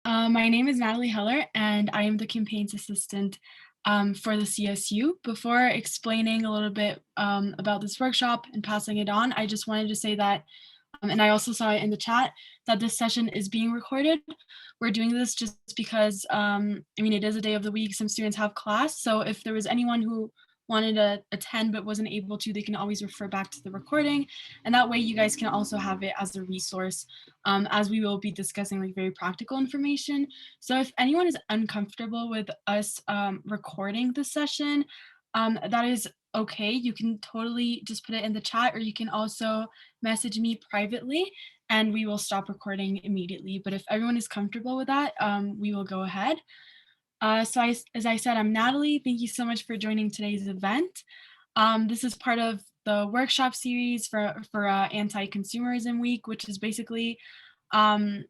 My name is Natalie Heller, and I am the campaigns assistant for the CSU. Before explaining a little bit about this workshop and passing it on, I just wanted to say that, and I also saw it in the chat, that this session is being recorded. We're doing this just because, it is a day of the week, some students have class, so if there was anyone who wanted to attend but wasn't able to, they can always refer back to the recording, and that way you guys can also have it as a resource, as we will be discussing like very practical information. So if anyone is uncomfortable with us recording the session, that is okay. You can totally just put it in the chat, or you can also message me privately and we will stop recording immediately. But if everyone is comfortable with that, we will go ahead. As I said, I'm Natalie. Thank you so much for joining today's event. This is part of the workshop series for Anti-Consumerism Week, which is basically an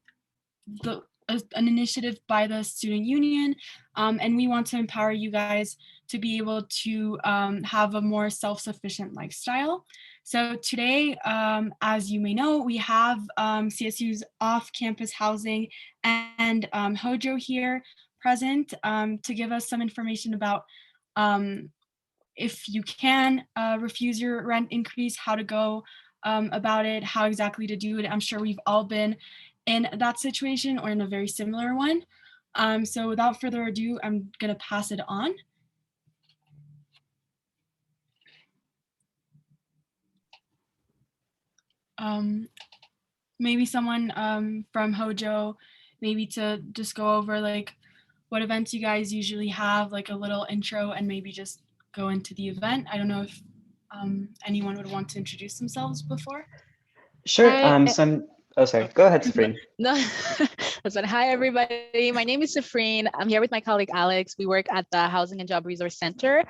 initiative by the student union, and we want to empower you guys to be able to have a more self-sufficient lifestyle. So today, as you may know, we have CSU's off-campus housing and HOJO here present to give us some information about if you can refuse your rent increase, how to go about it, how exactly to do it. I'm sure we've all been in that situation or in a very similar one. So without further ado, I'm gonna pass it on. Maybe someone from HOJO, maybe to just go over like what events you guys usually have, like a little intro, and maybe just go into the event. I don't know if anyone would want to introduce themselves before. Sure. Hi. Oh, sorry. Go ahead, Safreen. No, that's fine. Hi, everybody. My name is Safreen. I'm here with my colleague, Alex. We work at the Housing and Job Resource Center,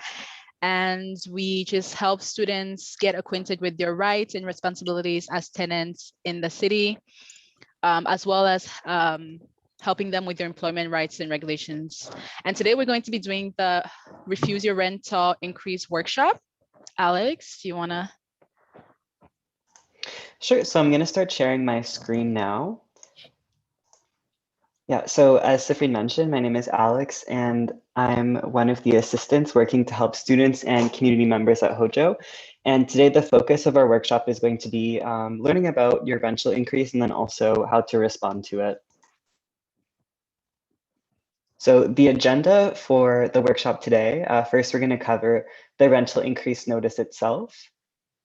and we just help students get acquainted with their rights and responsibilities as tenants in the city, as well as helping them with their employment rights and regulations. And today we're going to be doing the Refuse Your Rental Increase workshop. Alex, do you want to? Sure. So I'm going to start sharing my screen now. Yeah, so as Safreen mentioned, my name is Alex, and I'm one of the assistants working to help students and community members at HOJO. And today the focus of our workshop is going to be learning about your rental increase and then also how to respond to it. So the agenda for the workshop today, first we're going to cover the rental increase notice itself,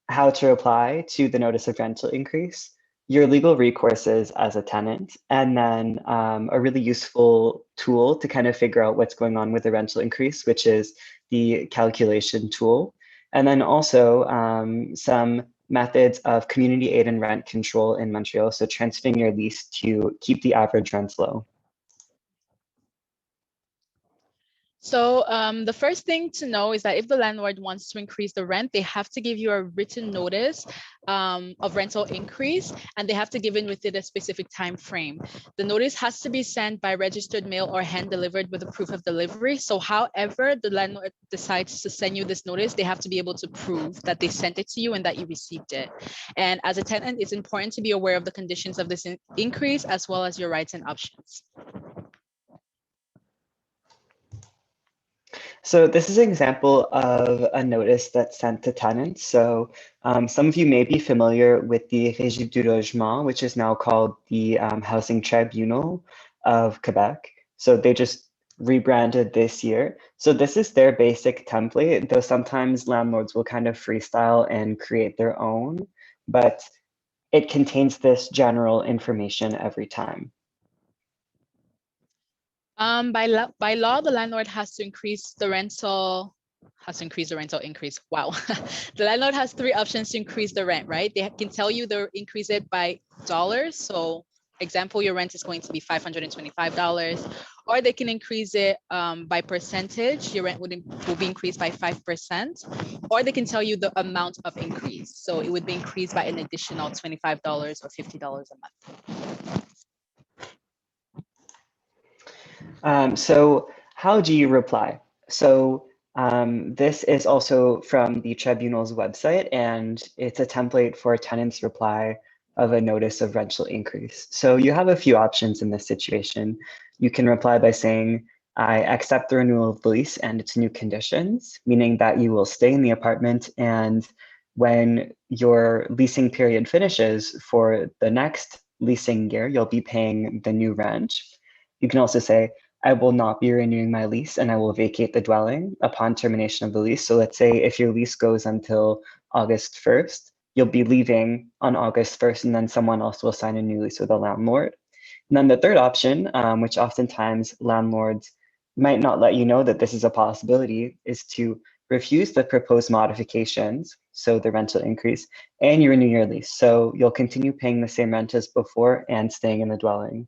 how to apply to the notice of rental increase, your legal recourses as a tenant, and then a really useful tool to kind of figure out what's going on with the rental increase, which is the calculation tool. And then also some methods of community aid and rent control in Montreal, so transferring your lease to keep the average rents low. So the first thing to know is that if the landlord wants to increase the rent, they have to give you a written notice of rental increase, and they have to give in within a specific time frame. The notice has to be sent by registered mail or hand delivered with a proof of delivery. So however the landlord decides to send you this notice, they have to be able to prove that they sent it to you and that you received it. And as a tenant, it's important to be aware of the conditions of this increase as well as your rights and options. So this is an example of a notice that's sent to tenants. So some of you may be familiar with the Régie du Logement, which is now called the Housing Tribunal of Quebec. So they just rebranded this year. So this is their basic template, though sometimes landlords will kind of freestyle and create their own, but it contains this general information every time. By law, the landlord has to increase the rental, increase. Wow. The landlord has three options to increase the rent, right? They can tell you they'll increase it by dollars. So example, your rent is going to be $525, or they can increase it by percentage. Your rent will be increased by 5%, or they can tell you the amount of increase. So it would be increased by an additional $25 or $50 a month. So how do you reply? So this is also from the tribunal's website, and it's a template for a tenant's reply of a notice of rental increase. So you have a few options in this situation. You can reply by saying, I accept the renewal of the lease and its new conditions, meaning that you will stay in the apartment, and when your leasing period finishes for the next leasing year, you'll be paying the new rent. You can also say, I will not be renewing my lease and I will vacate the dwelling upon termination of the lease. So let's say if your lease goes until August 1st, you'll be leaving on August 1st, and then someone else will sign a new lease with the landlord. And then the third option, which oftentimes landlords might not let you know that this is a possibility, is to refuse the proposed modifications, so the rental increase, and you renew your lease. So you'll continue paying the same rent as before and staying in the dwelling.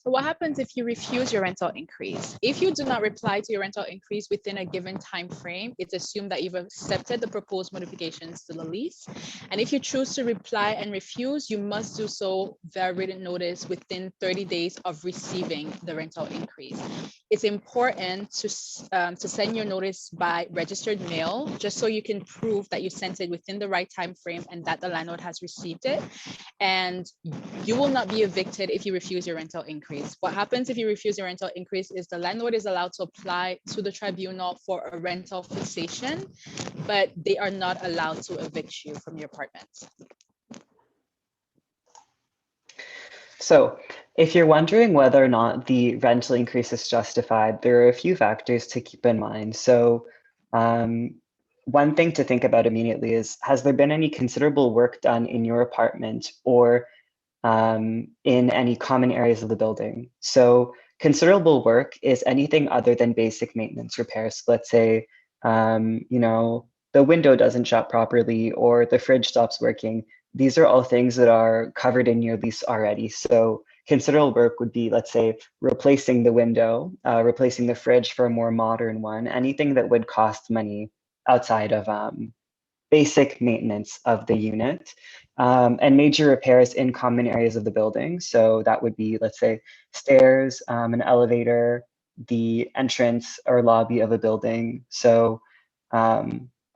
So what happens if you refuse your rental increase? If you do not reply to your rental increase within a given time frame, it's assumed that you've accepted the proposed modifications to the lease. And if you choose to reply and refuse, you must do so via written notice within 30 days of receiving the rental increase. It's important to send your notice by registered mail, just so you can prove that you sent it within the right time frame and that the landlord has received it. And you will not be evicted if you refuse your rental increase. What happens if you refuse your rental increase is the landlord is allowed to apply to the tribunal for a rental fixation, but they are not allowed to evict you from your apartment. So if you're wondering whether or not the rental increase is justified, there are a few factors to keep in mind. So one thing to think about immediately is, has there been any considerable work done in your apartment or in any common areas of the building? So considerable work is anything other than basic maintenance repairs. Let's say, the window doesn't shut properly or the fridge stops working. These are all things that are covered in your lease already. So considerable work would be, let's say, replacing the window, replacing the fridge for a more modern one, anything that would cost money outside of basic maintenance of the unit, and major repairs in common areas of the building. So that would be, let's say, stairs, an elevator, the entrance or lobby of a building. So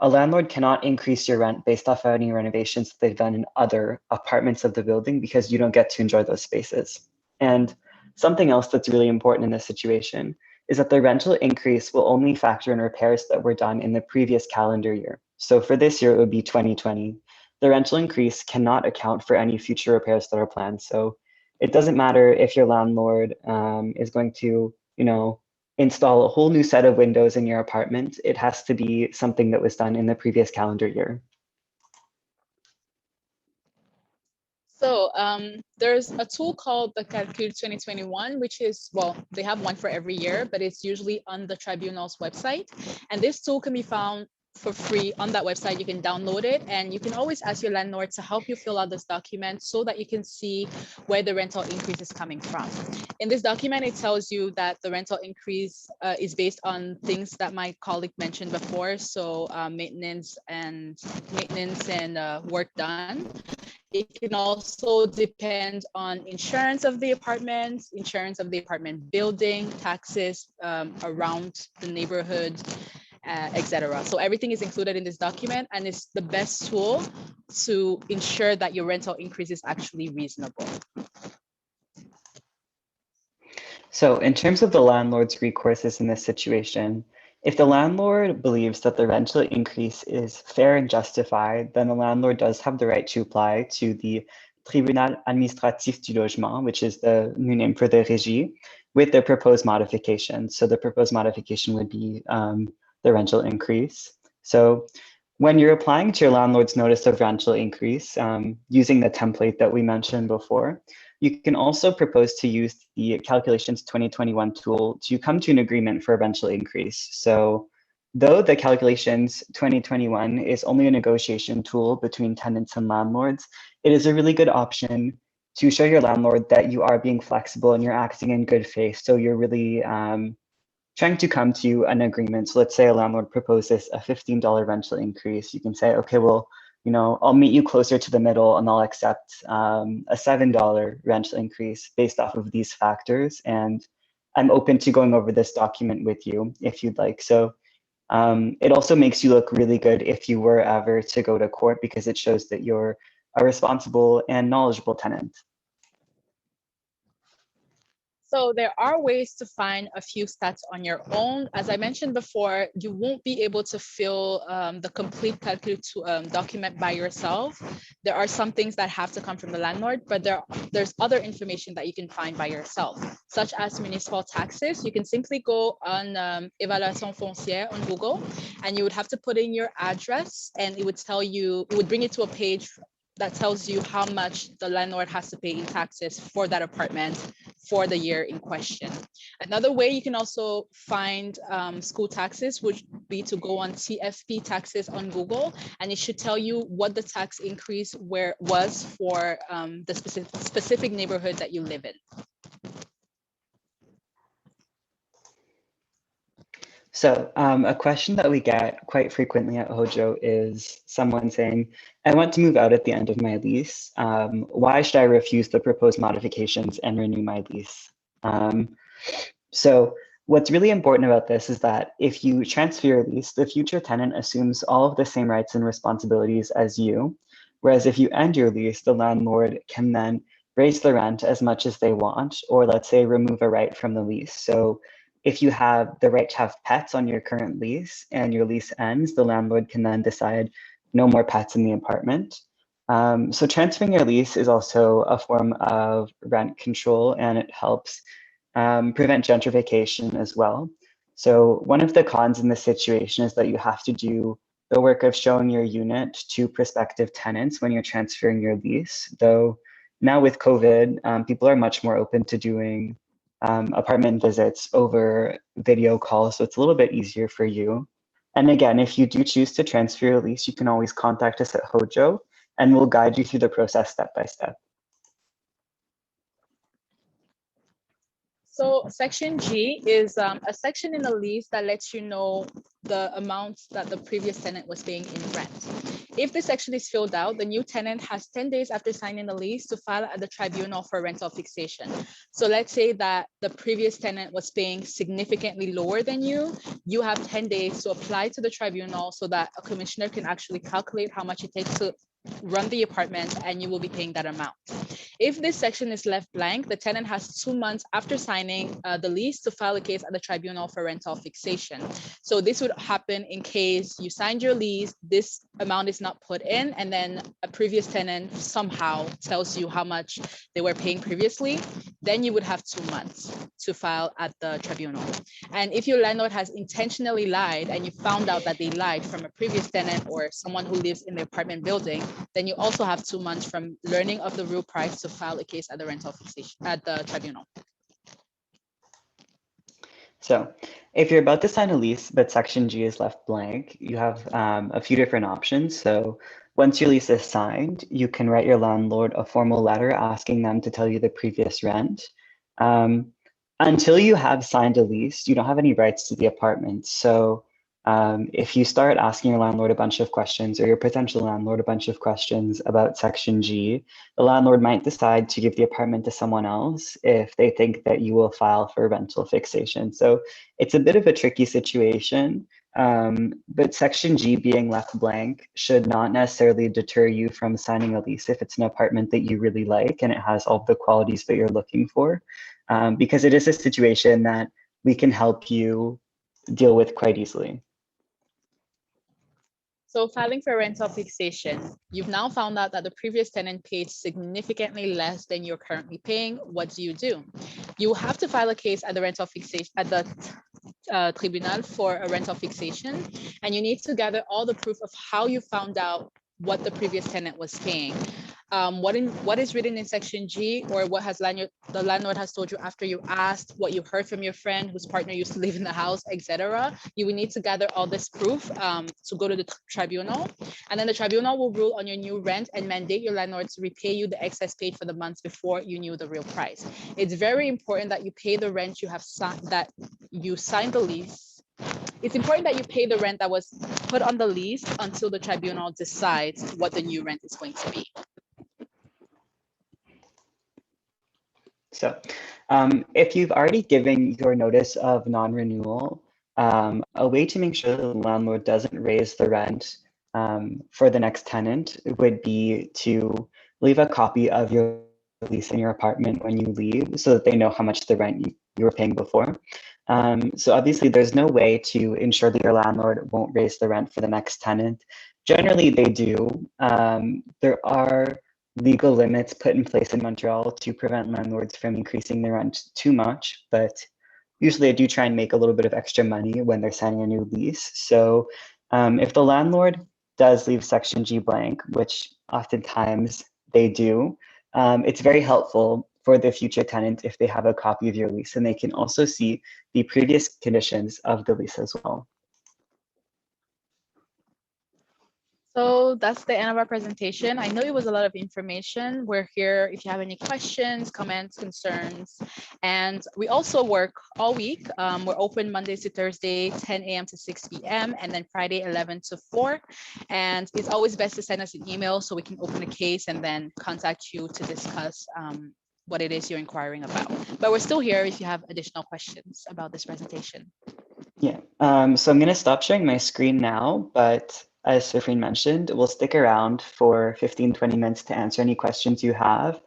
a landlord cannot increase your rent based off of any renovations that they've done in other apartments of the building, because you don't get to enjoy those spaces. And something else that's really important in this situation is that the rental increase will only factor in repairs that were done in the previous calendar year. So for this year, it would be 2020. The rental increase cannot account for any future repairs that are planned. So it doesn't matter if your landlord is going to, install a whole new set of windows in your apartment. It has to be something that was done in the previous calendar year. So there's a tool called the Calcul 2021, which is, well, they have one for every year, but it's usually on the tribunal's website. And this tool can be found for free on that website. You can download it, and you can always ask your landlord to help you fill out this document so that you can see where the rental increase is coming from. In this document, it tells you that the rental increase is based on things that my colleague mentioned before. So maintenance and work done. It can also depend on insurance of the apartment building, taxes around the neighborhood, etc. So everything is included in this document, and it's the best tool to ensure that your rental increase is actually reasonable. So in terms of the landlord's recourses in this situation, if the landlord believes that the rental increase is fair and justified, then the landlord does have the right to apply to the Tribunal Administratif du Logement, which is the new name for the régie, with the proposed modification. So the proposed modification would be the rental increase. So when you're applying to your landlord's notice of rental increase, using the template that we mentioned before, you can also propose to use the Calculations 2021 tool to come to an agreement for a rental increase. So though the Calculations 2021 is only a negotiation tool between tenants and landlords, it is a really good option to show your landlord that you are being flexible and you're acting in good faith. So you're really trying to come to an agreement. So let's say a landlord proposes a $15 rental increase. You can say, okay, well, I'll meet you closer to the middle and I'll accept a $7 rental increase based off of these factors. And I'm open to going over this document with you if you'd like. So it also makes you look really good if you were ever to go to court, because it shows that you're a responsible and knowledgeable tenant. So there are ways to find a few stats on your own. As I mentioned before, you won't be able to fill the complete document by yourself. There are some things that have to come from the landlord, but there's other information that you can find by yourself, such as municipal taxes. You can simply go on Évaluation foncière on Google, and you would have to put in your address, and it would tell you, it would bring you to a page that tells you how much the landlord has to pay in taxes for that apartment for the year in question. Another way you can also find school taxes would be to go on TFP taxes on Google, and it should tell you what the tax increase was for the specific neighborhood that you live in. So a question that we get quite frequently at HOJO is someone saying, I want to move out at the end of my lease. Why should I refuse the proposed modifications and renew my lease? So what's really important about this is that if you transfer your lease, the future tenant assumes all of the same rights and responsibilities as you. Whereas if you end your lease, the landlord can then raise the rent as much as they want, or let's say remove a right from the lease. So if you have the right to have pets on your current lease and your lease ends, the landlord can then decide no more pets in the apartment. So transferring your lease is also a form of rent control, and it helps prevent gentrification as well. So one of the cons in this situation is that you have to do the work of showing your unit to prospective tenants when you're transferring your lease. Though now with COVID, people are much more open to doing apartment visits over video calls, so it's a little bit easier for you. And again, if you do choose to transfer your lease, you can always contact us at HOJO, and we'll guide you through the process step by step. So section G is a section in the lease that lets you know the amounts that the previous tenant was paying in rent. If the section is filled out, the new tenant has 10 days after signing the lease to file at the tribunal for rental fixation. So let's say that the previous tenant was paying significantly lower than you. You have 10 days to apply to the tribunal so that a commissioner can actually calculate how much it takes to run the apartment, and you will be paying that amount. If this section is left blank, the tenant has 2 months after signing the lease to file a case at the tribunal for rental fixation. So this would happen in case you signed your lease, this amount is not put in, and then a previous tenant somehow tells you how much they were paying previously, then you would have 2 months to file at the tribunal. And if your landlord has intentionally lied and you found out that they lied from a previous tenant or someone who lives in the apartment building, then you also have 2 months from learning of the real price to file a case at the rental fixation at the tribunal. So if you're about to sign a lease, but section G is left blank, you have a few different options. So once your lease is signed, you can write your landlord a formal letter asking them to tell you the previous rent. Until you have signed a lease, you don't have any rights to the apartment. So if you start asking your landlord a bunch of questions, or your potential landlord a bunch of questions about section G, the landlord might decide to give the apartment to someone else if they think that you will file for rental fixation. So it's a bit of a tricky situation, but section G being left blank should not necessarily deter you from signing a lease if it's an apartment that you really like and it has all the qualities that you're looking for, because it is a situation that we can help you deal with quite easily. So filing for rental fixation, you've now found out that the previous tenant paid significantly less than you're currently paying. What do? You have to file a case at the rental fixation at the tribunal for a rental fixation, and you need to gather all the proof of how you found out what the previous tenant was paying. What is written in section G, or what has the landlord has told you after you asked, what you heard from your friend whose partner used to live in the house, etc. You will need to gather all this proof to go to the tribunal, and then the tribunal will rule on your new rent and mandate your landlord to repay you the excess paid for the months before you knew the real price. It's very important that you pay the rent you have that you signed the lease. It's important that you pay the rent that was put on the lease until the tribunal decides what the new rent is going to be. So if you've already given your notice of non-renewal, a way to make sure the landlord doesn't raise the rent for the next tenant would be to leave a copy of your lease in your apartment when you leave so that they know how much the rent you were paying before. So obviously there's no way to ensure that your landlord won't raise the rent for the next tenant. Generally they do. There are legal limits put in place in Montreal to prevent landlords from increasing their rent too much, but usually I do try and make a little bit of extra money when they're signing a new lease. So if the landlord does leave section G blank, which oftentimes they do, it's very helpful for the future tenant if they have a copy of your lease, and they can also see the previous conditions of the lease as well. So that's the end of our presentation. I know it was a lot of information. We're here if you have any questions, comments, concerns. And we also work all week. We're open Mondays to Thursday, 10 a.m. to 6 p.m. and then Friday, 11 to 4. And it's always best to send us an email so we can open a case and then contact you to discuss what it is you're inquiring about. But we're still here if you have additional questions about this presentation. Yeah, so I'm going to stop sharing my screen now, but as Safreen mentioned, we'll stick around for 15-20 minutes to answer any questions you have.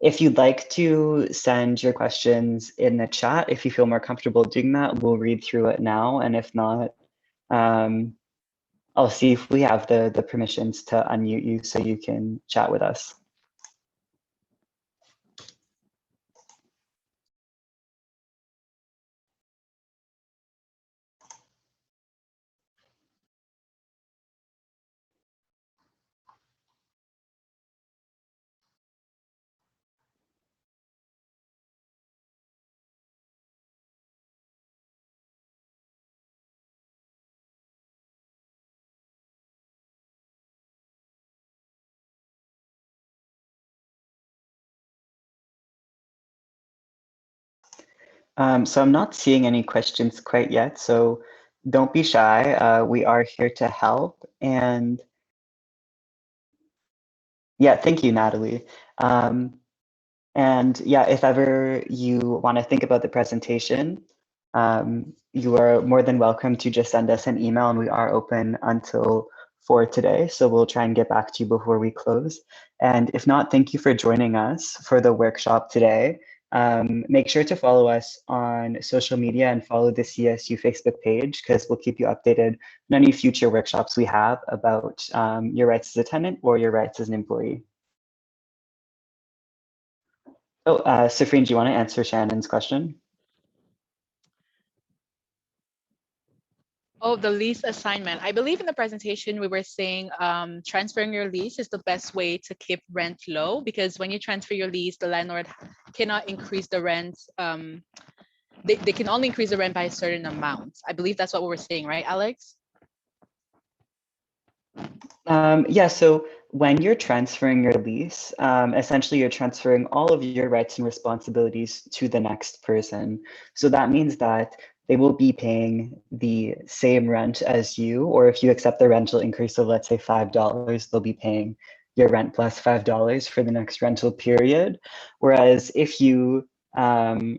If you'd like to send your questions in the chat, if you feel more comfortable doing that, we'll read through it now. And if not, I'll see if we have the permissions to unmute you so you can chat with us. So I'm not seeing any questions quite yet, so don't be shy. We are here to help. And yeah, thank you, Natalie. And yeah, if ever you want to think about the presentation, you are more than welcome to just send us an email, and we are open until 4 today. So we'll try and get back to you before we close. And if not, thank you for joining us for the workshop today. Make sure to follow us on social media and follow the CSU Facebook page, because we'll keep you updated on any future workshops we have about your rights as a tenant or your rights as an employee. Oh, Safreen, do you want to answer Shannon's question? Oh, the lease assignment. I believe in the presentation we were saying transferring your lease is the best way to keep rent low, because when you transfer your lease, the landlord cannot increase the rent. They can only increase the rent by a certain amount. I believe that's what we were saying, right, Alex? Yeah, so when you're transferring your lease, essentially you're transferring all of your rights and responsibilities to the next person. So that means that they will be paying the same rent as you, or if you accept the rental increase of, let's say, $5, they'll be paying your rent plus $5 for the next rental period. Whereas if you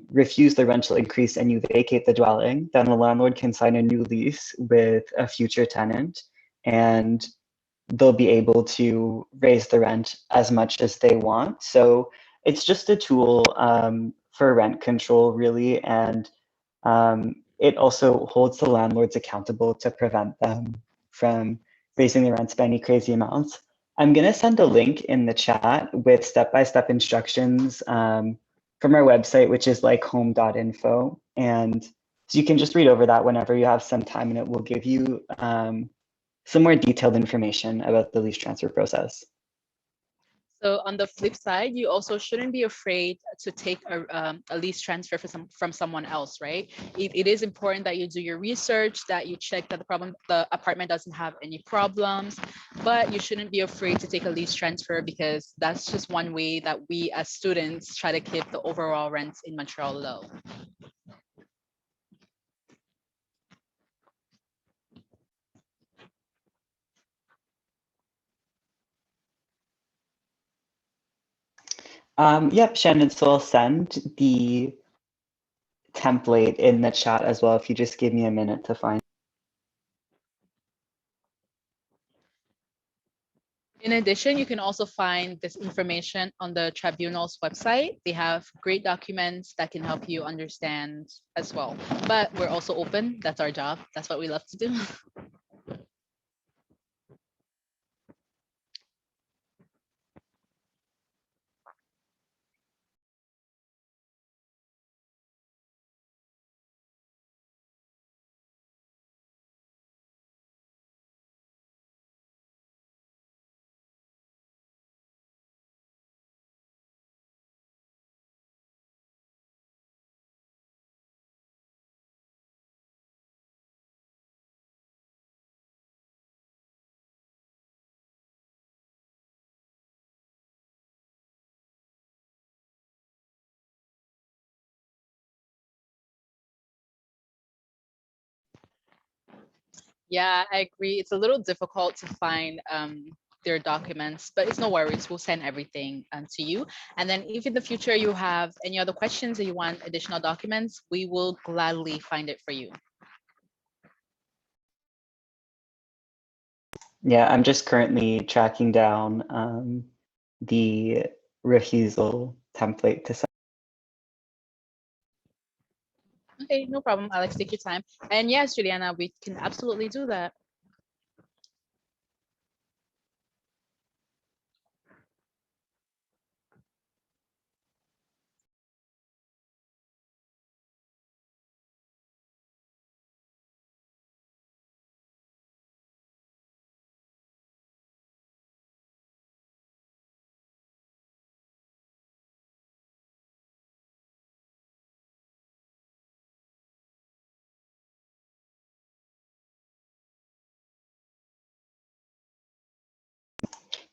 refuse the rental increase and you vacate the dwelling, then the landlord can sign a new lease with a future tenant, and they'll be able to raise the rent as much as they want. So it's just a tool for rent control, really. And it also holds the landlords accountable to prevent them from raising the rents by any crazy amounts. I'm going to send a link in the chat with step-by-step instructions from our website, which is likehome.info. And so you can just read over that whenever you have some time, and it will give you some more detailed information about the lease transfer process. So on the flip side, you also shouldn't be afraid to take a lease transfer from someone else, right? It is important that you do your research, that you check that the apartment doesn't have any problems, but you shouldn't be afraid to take a lease transfer, because that's just one way that we as students try to keep the overall rents in Montreal low. Yep, Shannon, so I'll send the template in the chat as well, if you just give me a minute to find. In addition, you can also find this information on the tribunal's website. They have great documents that can help you understand as well. But we're also open. That's our job. That's what we love to do. Yeah, I agree. It's a little difficult to find their documents, but it's no worries. We'll send everything to you. And then if in the future you have any other questions or you want additional documents, we will gladly find it for you. Yeah, I'm just currently tracking down the refusal template to send. Okay, no problem, Alex. Take your time. And yes, Juliana, we can absolutely do that.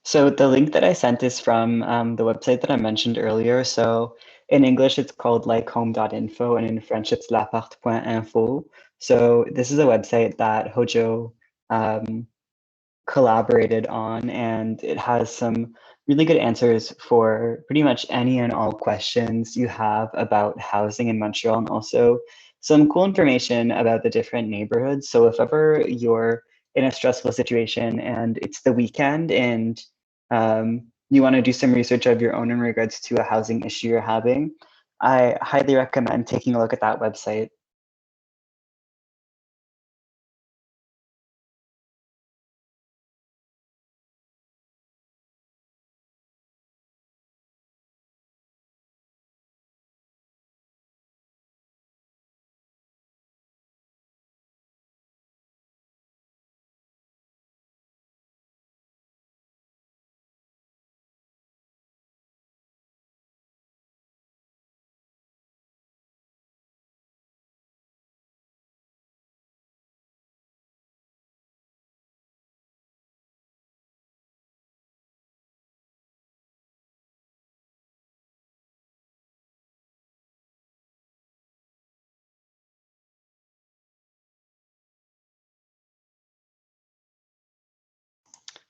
So the link that I sent is from the website that I mentioned earlier. So in English, it's called likehome.info, and in French, it's l'appart.info. So this is a website that HOJO collaborated on, and it has some really good answers for pretty much any and all questions you have about housing in Montreal, and also some cool information about the different neighborhoods. So if ever you're in a stressful situation and it's the weekend and you want to do some research of your own in regards to a housing issue you're having, I highly recommend taking a look at that website.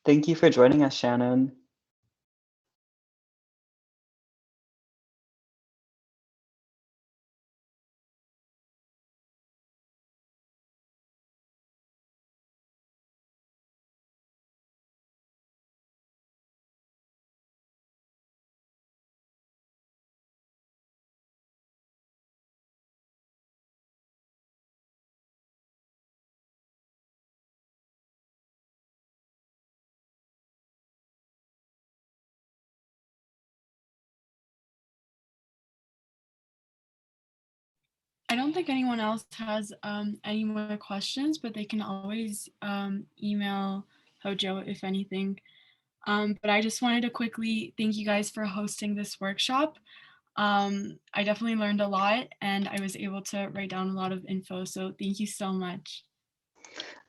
Thank you for joining us, Shannon. I don't think anyone else has any more questions, but they can always email Hojo if anything. But I just wanted to quickly thank you guys for hosting this workshop. I definitely learned a lot and I was able to write down a lot of info. So thank you so much.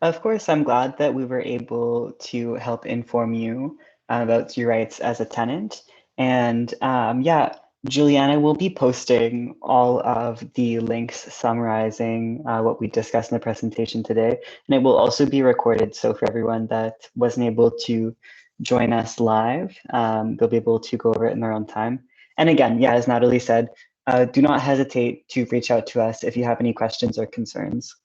Of course, I'm glad that we were able to help inform you about your rights as a tenant. And yeah, Juliana will be posting all of the links summarizing what we discussed in the presentation today. And it will also be recorded. So for everyone that wasn't able to join us live, they'll be able to go over it in their own time. And again, yeah, as Natalie said, do not hesitate to reach out to us if you have any questions or concerns.